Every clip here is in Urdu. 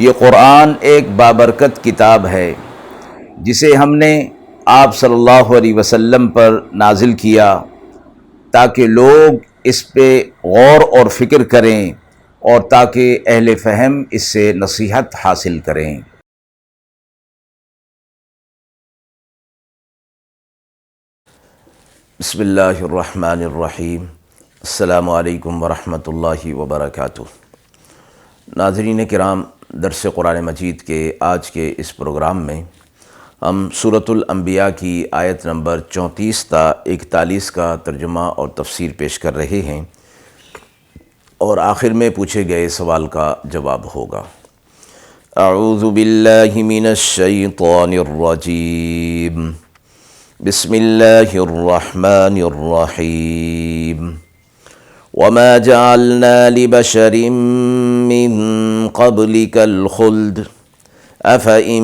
یہ قرآن ایک بابرکت کتاب ہے جسے ہم نے آپ صلی اللہ علیہ وسلم پر نازل کیا تاکہ لوگ اس پہ غور اور فکر کریں اور تاکہ اہل فہم اس سے نصیحت حاصل کریں۔ بسم اللہ الرحمن الرحیم۔ السلام علیکم ورحمۃ اللہ وبرکاتہ۔ ناظرین کرام، درس قرآن مجید کے آج کے اس پروگرام میں ہم سورۃ الانبیاء کی آیت نمبر 34 تا 41 کا ترجمہ اور تفسیر پیش کر رہے ہیں، اور آخر میں پوچھے گئے سوال کا جواب ہوگا۔ اعوذ باللہ من الشیطان الرجیم، بسم اللہ الرحمن الرحیم۔ وما جعلنا لبشر من قبلك الخلد أفإن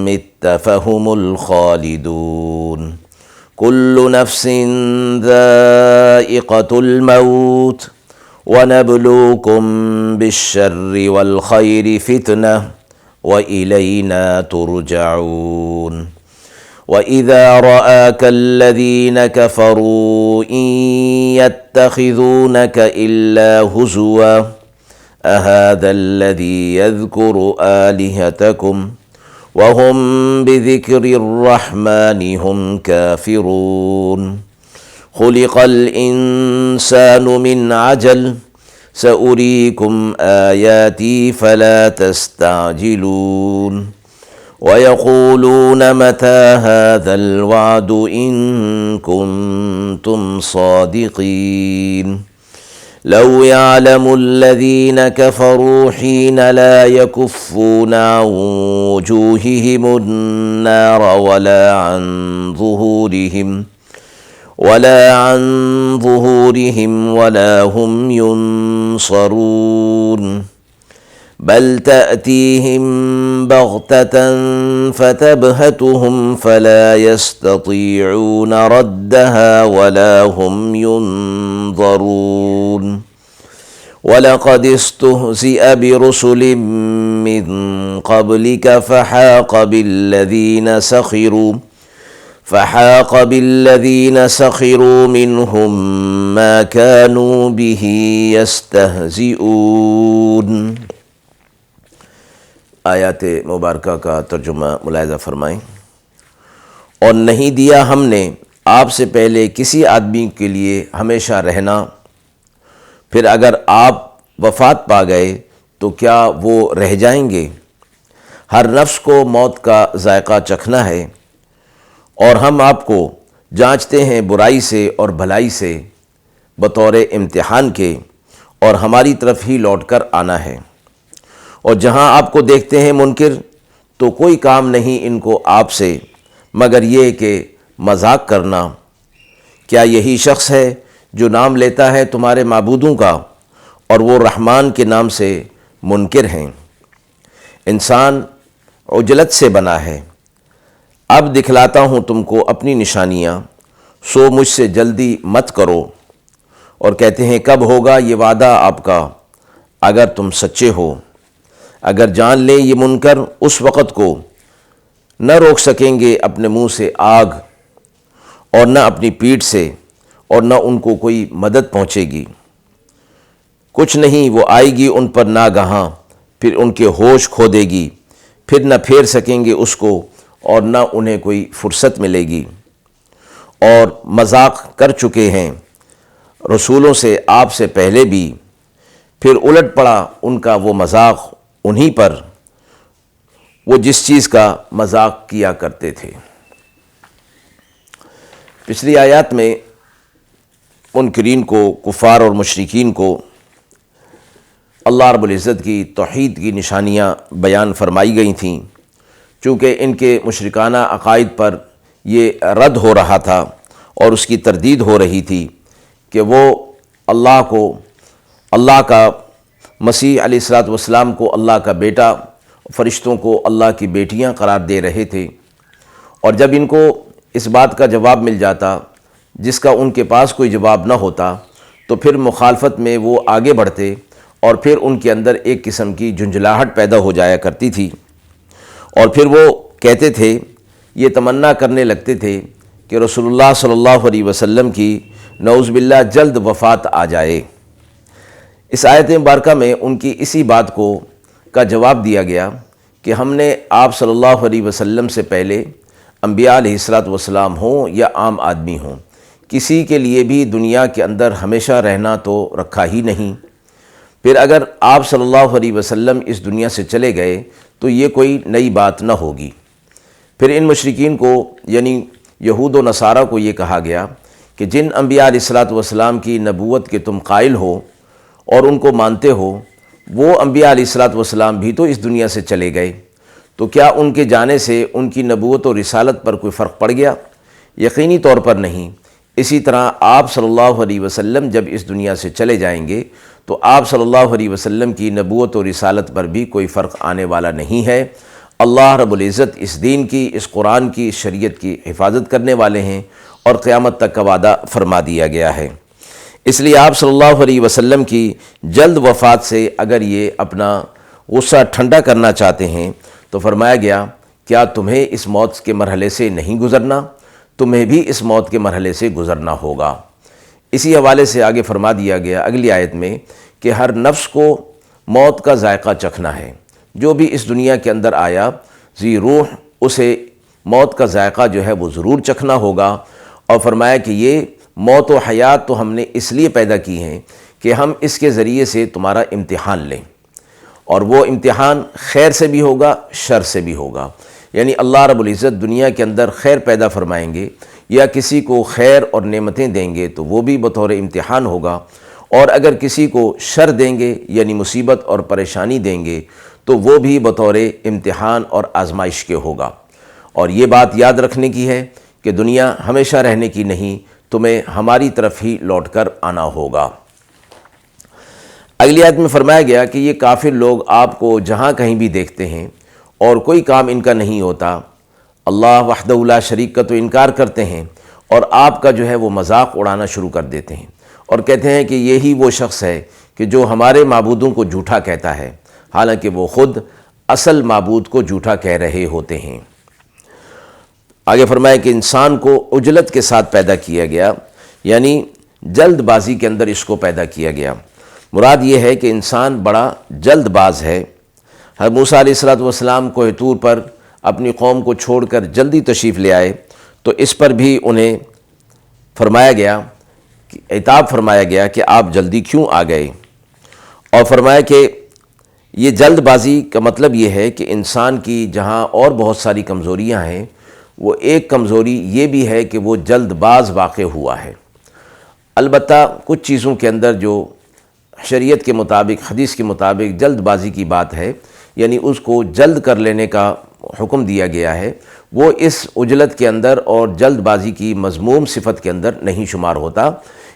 مت فهم الخالدون كل نفس ذائقة الموت ونبلوكم بالشر والخير فتنة وإلينا ترجعون وَإِذَا رَآكَ الَّذِينَ كَفَرُوا إِن يَتَّخِذُونَكَ إِلَّا هُزُوًا أَهَذَا الَّذِي يَذْكُرُ آلِهَتَكُمْ وَهُمْ بِذِكْرِ الرَّحْمَنِ هُمْ كَافِرُونَ خُلِقَ الْإِنسَانُ مِنْ عَجَلٍ سَأُرِيكُمْ آيَاتِي فَلَا تَسْتَعْجِلُونَ وَيَقُولُونَ مَتَى هَذَا الْوَعْدُ إِن كُنتُمْ صَادِقِينَ لَوْ يَعْلَمُ الَّذِينَ كَفَرُوا حِينَ لَا يَكُفُّونَ عَنْ وُجُوهِهِمُ النَّارَ وَلَا عَنْ ظُهُورِهِمْ وَلَا هُمْ يُنصَرُونَ بل تأتيهم بغتة فتبهتهم فلا يستطيعون ردها ولا هم ينظرون ولقد استهزئ برسل من قبلك فحاق بالذين سخروا منهم ما كانوا به يستهزئون۔ آیات مبارکہ کا ترجمہ ملاحظہ فرمائیں۔ اور نہیں دیا ہم نے آپ سے پہلے کسی آدمی کے لیے ہمیشہ رہنا، پھر اگر آپ وفات پا گئے تو کیا وہ رہ جائیں گے؟ ہر نفس کو موت کا ذائقہ چکھنا ہے، اور ہم آپ کو جانچتے ہیں برائی سے اور بھلائی سے بطور امتحان کے، اور ہماری طرف ہی لوٹ کر آنا ہے۔ اور جہاں آپ کو دیکھتے ہیں منکر، تو کوئی کام نہیں ان کو آپ سے مگر یہ کہ مذاق کرنا۔ کیا یہی شخص ہے جو نام لیتا ہے تمہارے معبودوں کا اور وہ رحمان کے نام سے منکر ہیں؟ انسان عجلت سے بنا ہے۔ اب دکھلاتا ہوں تم کو اپنی نشانیاں، سو مجھ سے جلدی مت کرو۔ اور کہتے ہیں کب ہوگا یہ وعدہ آپ کا اگر تم سچے ہو؟ اگر جان لیں یہ منکر اس وقت کو، نہ روک سکیں گے اپنے منہ سے آگ، اور نہ اپنی پیٹھ سے، اور نہ ان کو کوئی مدد پہنچے گی۔ کچھ نہیں، وہ آئے گی ان پر ناگہاں، پھر ان کے ہوش کھو دے گی، پھر نہ پھیر سکیں گے اس کو، اور نہ انہیں کوئی فرصت ملے گی۔ اور مذاق کر چکے ہیں رسولوں سے آپ سے پہلے بھی، پھر الٹ پڑا ان کا وہ مذاق انہی پر، وہ جس چیز کا مذاق کیا کرتے تھے۔ پچھلی آیات میں منکرین کو، کفار اور مشرکین کو اللہ رب العزت کی توحید کی نشانیاں بیان فرمائی گئی تھیں، چونکہ ان کے مشرکانہ عقائد پر یہ رد ہو رہا تھا اور اس کی تردید ہو رہی تھی کہ وہ اللہ کا مسیح علیہ السلام کو اللہ کا بیٹا، فرشتوں کو اللہ کی بیٹیاں قرار دے رہے تھے۔ اور جب ان کو اس بات کا جواب مل جاتا جس کا ان کے پاس کوئی جواب نہ ہوتا، تو پھر مخالفت میں وہ آگے بڑھتے اور پھر ان کے اندر ایک قسم کی جھنجھلاہٹ پیدا ہو جایا کرتی تھی، اور پھر وہ کہتے تھے، یہ تمنا کرنے لگتے تھے کہ رسول اللہ صلی اللہ علیہ وسلم کی نعوذ باللہ جلد وفات آ جائے۔ اس آیت مبارکہ میں ان کی اسی بات کا جواب دیا گیا کہ ہم نے آپ صلی اللہ علیہ وسلم سے پہلے انبیاء علیہ الصلاۃ والسلام ہوں یا عام آدمی ہوں، کسی کے لیے بھی دنیا کے اندر ہمیشہ رہنا تو رکھا ہی نہیں۔ پھر اگر آپ صلی اللہ علیہ وسلم اس دنیا سے چلے گئے تو یہ کوئی نئی بات نہ ہوگی۔ پھر ان مشرکین کو یعنی یہود و نصارہ کو یہ کہا گیا کہ جن انبیاء علیہ الصلاۃ والسلام کی نبوت کے تم قائل ہو اور ان کو مانتے ہو، وہ انبیاء علیہ الصلاۃ والسلام بھی تو اس دنیا سے چلے گئے، تو کیا ان کے جانے سے ان کی نبوت و رسالت پر کوئی فرق پڑ گیا؟ یقینی طور پر نہیں۔ اسی طرح آپ صلی اللہ علیہ وسلم جب اس دنیا سے چلے جائیں گے تو آپ صلی اللہ علیہ وسلم کی نبوت و رسالت پر بھی کوئی فرق آنے والا نہیں ہے۔ اللہ رب العزت اس دین کی، اس قرآن کی، اس شریعت کی حفاظت کرنے والے ہیں، اور قیامت تک کا وعدہ فرما دیا گیا ہے۔ اس لیے آپ صلی اللہ علیہ وسلم کی جلد وفات سے اگر یہ اپنا غصہ ٹھنڈا کرنا چاہتے ہیں تو فرمایا گیا، کیا تمہیں اس موت کے مرحلے سے نہیں گزرنا؟ تمہیں بھی اس موت کے مرحلے سے گزرنا ہوگا۔ اسی حوالے سے آگے فرما دیا گیا اگلی آیت میں کہ ہر نفس کو موت کا ذائقہ چکھنا ہے۔ جو بھی اس دنیا کے اندر آیا ذی روح، اسے موت کا ذائقہ جو ہے وہ ضرور چکھنا ہوگا، اور فرمایا کہ یہ موت و حیات تو ہم نے اس لیے پیدا کی ہیں کہ ہم اس کے ذریعے سے تمہارا امتحان لیں، اور وہ امتحان خیر سے بھی ہوگا، شر سے بھی ہوگا۔ یعنی اللہ رب العزت دنیا کے اندر خیر پیدا فرمائیں گے یا کسی کو خیر اور نعمتیں دیں گے تو وہ بھی بطور امتحان ہوگا، اور اگر کسی کو شر دیں گے یعنی مصیبت اور پریشانی دیں گے تو وہ بھی بطور امتحان اور آزمائش کے ہوگا۔ اور یہ بات یاد رکھنے کی ہے کہ دنیا ہمیشہ رہنے کی نہیں، تمہیں ہماری طرف ہی لوٹ کر آنا ہوگا۔ اگلی آیت میں فرمایا گیا کہ یہ کافر لوگ آپ کو جہاں کہیں بھی دیکھتے ہیں اور کوئی کام ان کا نہیں ہوتا، اللہ وحدہ لا شریک کا تو انکار کرتے ہیں، اور آپ کا جو ہے وہ مذاق اڑانا شروع کر دیتے ہیں، اور کہتے ہیں کہ یہی وہ شخص ہے کہ جو ہمارے معبودوں کو جھوٹا کہتا ہے، حالانکہ وہ خود اصل معبود کو جھوٹا کہہ رہے ہوتے ہیں۔ آگے فرمایا کہ انسان کو عجلت کے ساتھ پیدا کیا گیا، یعنی جلد بازی کے اندر اس کو پیدا کیا گیا۔ مراد یہ ہے کہ انسان بڑا جلد باز ہے۔ حضرت موسیٰ علیہ السلام کوہ طور پر اپنی قوم کو چھوڑ کر جلدی تشریف لے آئے، تو اس پر بھی انہیں فرمایا گیا، عتاب فرمایا گیا کہ آپ جلدی کیوں آ گئے، اور فرمایا کہ یہ جلد بازی کا مطلب یہ ہے کہ انسان کی جہاں اور بہت ساری کمزوریاں ہیں، وہ ایک کمزوری یہ بھی ہے کہ وہ جلد باز واقع ہوا ہے۔ البتہ کچھ چیزوں کے اندر جو شریعت کے مطابق، حدیث کے مطابق جلد بازی کی بات ہے، یعنی اس کو جلد کر لینے کا حکم دیا گیا ہے، وہ اس عجلت کے اندر اور جلد بازی کی مذموم صفت کے اندر نہیں شمار ہوتا۔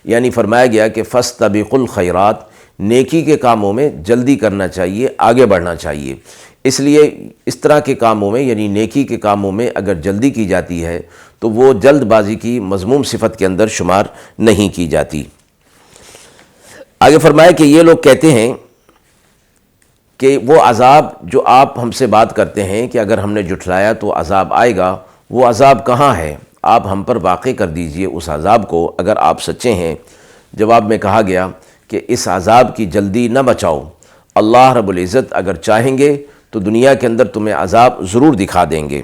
یعنی فرمایا گیا کہ فاستبقوا الخیرات، نیکی کے کاموں میں جلدی کرنا چاہیے، آگے بڑھنا چاہیے۔ اس لیے اس طرح کے کاموں میں یعنی نیکی کے کاموں میں اگر جلدی کی جاتی ہے تو وہ جلد بازی کی مذموم صفت کے اندر شمار نہیں کی جاتی۔ آگے فرمایا کہ یہ لوگ کہتے ہیں کہ وہ عذاب جو آپ ہم سے بات کرتے ہیں کہ اگر ہم نے جھٹلایا تو عذاب آئے گا، وہ عذاب کہاں ہے؟ آپ ہم پر واقع کر دیجئے اس عذاب کو اگر آپ سچے ہیں۔ جواب میں کہا گیا کہ اس عذاب کی جلدی نہ بچاؤ، اللہ رب العزت اگر چاہیں گے تو دنیا کے اندر تمہیں عذاب ضرور دکھا دیں گے۔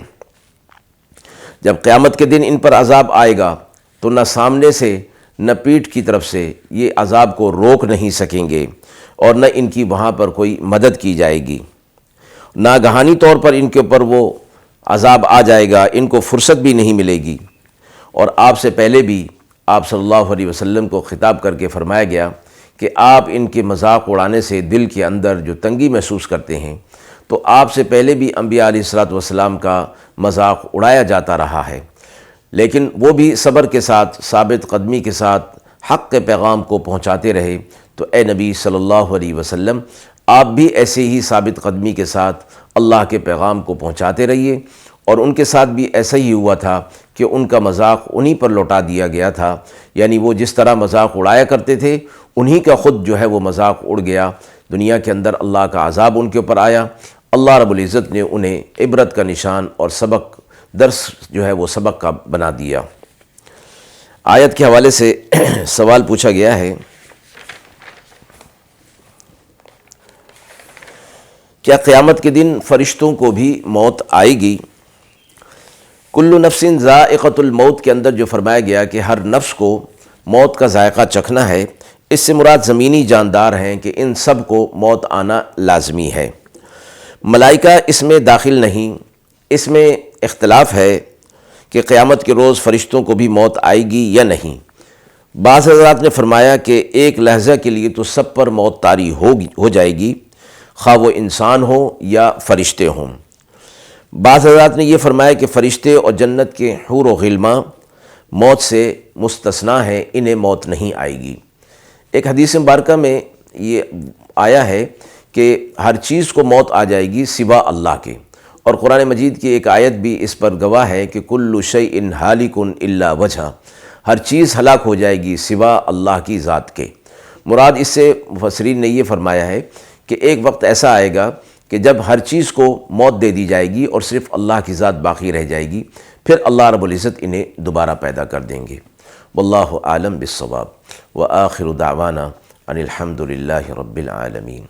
جب قیامت کے دن ان پر عذاب آئے گا تو نہ سامنے سے نہ پیٹھ کی طرف سے یہ عذاب کو روک نہیں سکیں گے، اور نہ ان کی وہاں پر کوئی مدد کی جائے گی۔ ناگہانی طور پر ان کے اوپر وہ عذاب آ جائے گا، ان کو فرصت بھی نہیں ملے گی۔ اور آپ سے پہلے بھی آپ صلی اللہ علیہ وسلم کو خطاب کر کے فرمایا گیا کہ آپ ان کے مذاق اڑانے سے دل کے اندر جو تنگی محسوس کرتے ہیں، تو آپ سے پہلے بھی انبیاء علیہ السلام کا مذاق اڑایا جاتا رہا ہے، لیکن وہ بھی صبر کے ساتھ، ثابت قدمی کے ساتھ حق کے پیغام کو پہنچاتے رہے۔ تو اے نبی صلی اللہ علیہ وسلم، آپ بھی ایسے ہی ثابت قدمی کے ساتھ اللہ کے پیغام کو پہنچاتے رہیے، اور ان کے ساتھ بھی ایسا ہی ہوا تھا کہ ان کا مذاق انہی پر لوٹا دیا گیا تھا، یعنی وہ جس طرح مذاق اڑایا کرتے تھے انہی کا خود جو ہے وہ مذاق اڑ گیا۔ دنیا کے اندر اللہ کا عذاب ان کے اوپر آیا، اللہ رب العزت نے انہیں عبرت کا نشان اور سبق درس جو ہے وہ سبق کا بنا دیا۔ آیت کے حوالے سے سوال پوچھا گیا ہے، کیا قیامت کے دن فرشتوں کو بھی موت آئے گی؟ کل نفس ذائقۃ الموت کے اندر جو فرمایا گیا کہ ہر نفس کو موت کا ذائقہ چکھنا ہے، اس سے مراد زمینی جاندار ہیں کہ ان سب کو موت آنا لازمی ہے۔ ملائکہ اس میں داخل نہیں، اس میں اختلاف ہے کہ قیامت کے روز فرشتوں کو بھی موت آئے گی یا نہیں۔ بعض حضرات نے فرمایا کہ ایک لحظہ کے لیے تو سب پر موت طاری ہو جائے گی، خواہ وہ انسان ہو یا فرشتے ہوں۔ بعض حضرات نے یہ فرمایا کہ فرشتے اور جنت کے حور و غلماں موت سے مستثنا ہیں، انہیں موت نہیں آئے گی۔ ایک حدیث مبارکہ میں یہ آیا ہے کہ ہر چیز کو موت آ جائے گی سوا اللہ کے، اور قرآن مجید کی ایک آیت بھی اس پر گواہ ہے کہ کل شیء ہالک الا وجہہ، ہر چیز ہلاک ہو جائے گی سوا اللہ کی ذات کے۔ مراد اس سے مفسرین نے یہ فرمایا ہے کہ ایک وقت ایسا آئے گا کہ جب ہر چیز کو موت دے دی جائے گی اور صرف اللہ کی ذات باقی رہ جائے گی، پھر اللہ رب العزت انہیں دوبارہ پیدا کر دیں گے۔ واللہ عالم بالصواب، وآخر دعوانا ان الحمد للہ رب العالمین۔